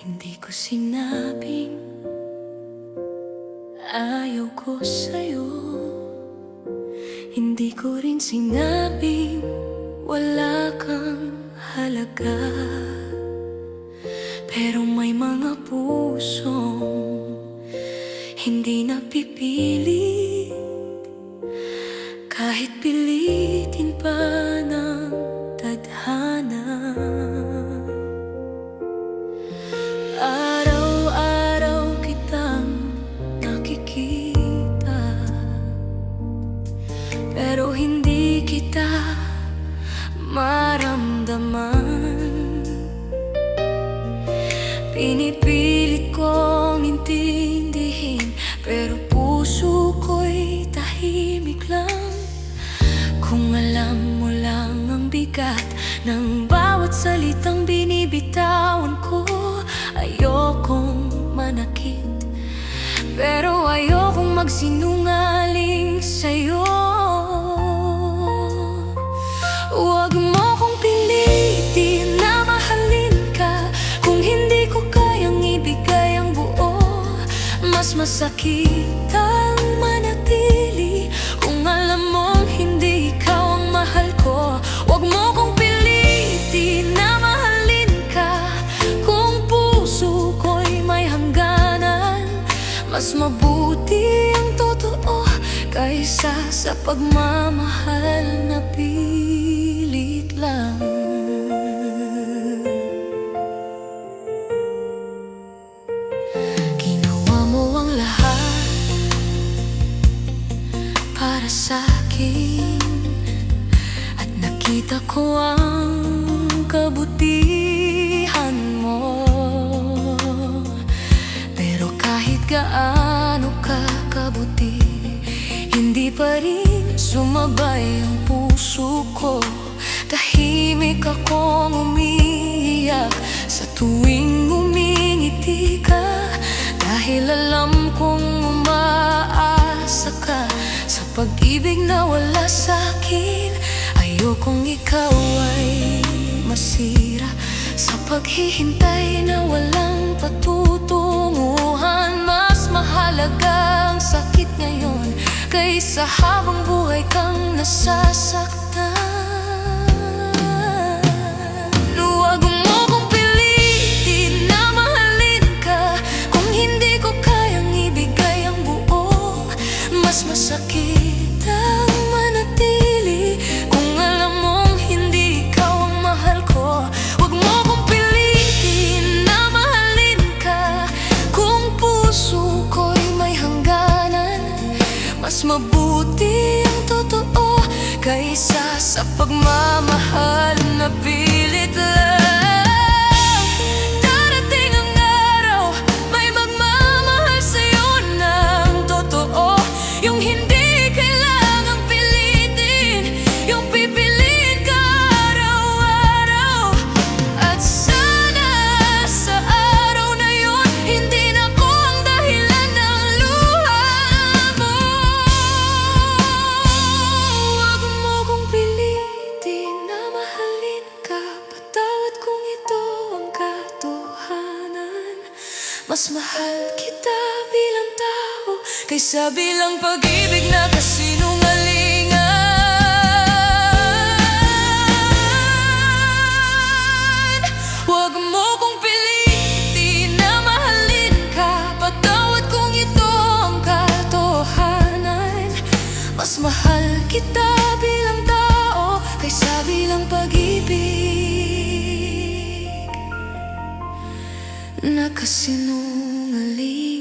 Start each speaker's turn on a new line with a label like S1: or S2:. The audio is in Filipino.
S1: Hindi ko sinabing ayaw ko sa'yo. Hindi ko rin sinabing wala kang halaga. Pero may mga pusong hindi napipilit, kahit pilitin pa ng tadhana. Araw-araw kitang nakikita, pero hindi kita maramdaman. Pinipilit kong intindihin, pero puso ko'y tahimik lang. Kung alam mo lang ang bigat ng bawat salitang binibitawan ko. Ayokong manakit, pero ayokong magsinungaling sa'yo. Huwag mo kong pilitin na mahalin ka kung hindi ko kayang ibigay ang buo. Mas masakit ang manatili kung alam mong hindi ikaw ang mahal ko. Huwag mo kong pilitin na mahalin ka kung puso ko'y may hangganan. Mas mabuti ang totoo kaysa sa pagmamahal na pilit lang. Ginawa mo ang lahat para sa'kin, at nakita ko ang kabutihan mo. Pero kahit gaano ka kabuti, hindi pa rin sumabay ang puso ko. Tahimik akong umiiyak sa tuwing umingiti ka, dahil alam kong umaasa ka sa pag-ibig na wala sa'kin. Ayokong ikaw ay masira sa paghihintay na walang patutunguhan. Mas mahalaga ang sakit ngayon kaysa habang buhay kang nasasaktan. Huwag mo kong pilitin na mahalin ka kung hindi ko kayang ibigay ang buo. Mas masakit ang manatili kung alam mong hindi ikaw ang mahal ko. Huwag mo kong pilitin na mahalin ka kung puso ko'y may hangganan. Mas mabuti ang totoo kaysa sa pagmamahal na pilit lang. Darating ang araw, may magmamahal sa'yo ng totoo. Yung hindi kailangang pilitin, yung pipiliin ka araw-araw. At sana sa araw na yun, hindi na ko ang dahilan ng luha mo. Huwag mo kong pilitin na mahalin ka, patawad kung ito ang katotohanan. Mas mahal kita bilang tao kaysa bilang pag-ibig na kasinungalingan. Huwag mo kong pilitin na mahalin ka, patawad kung ito ang katotohanan. Mas mahal kita bilang tao kaysa bilang pag-ibig na kasinungalingan.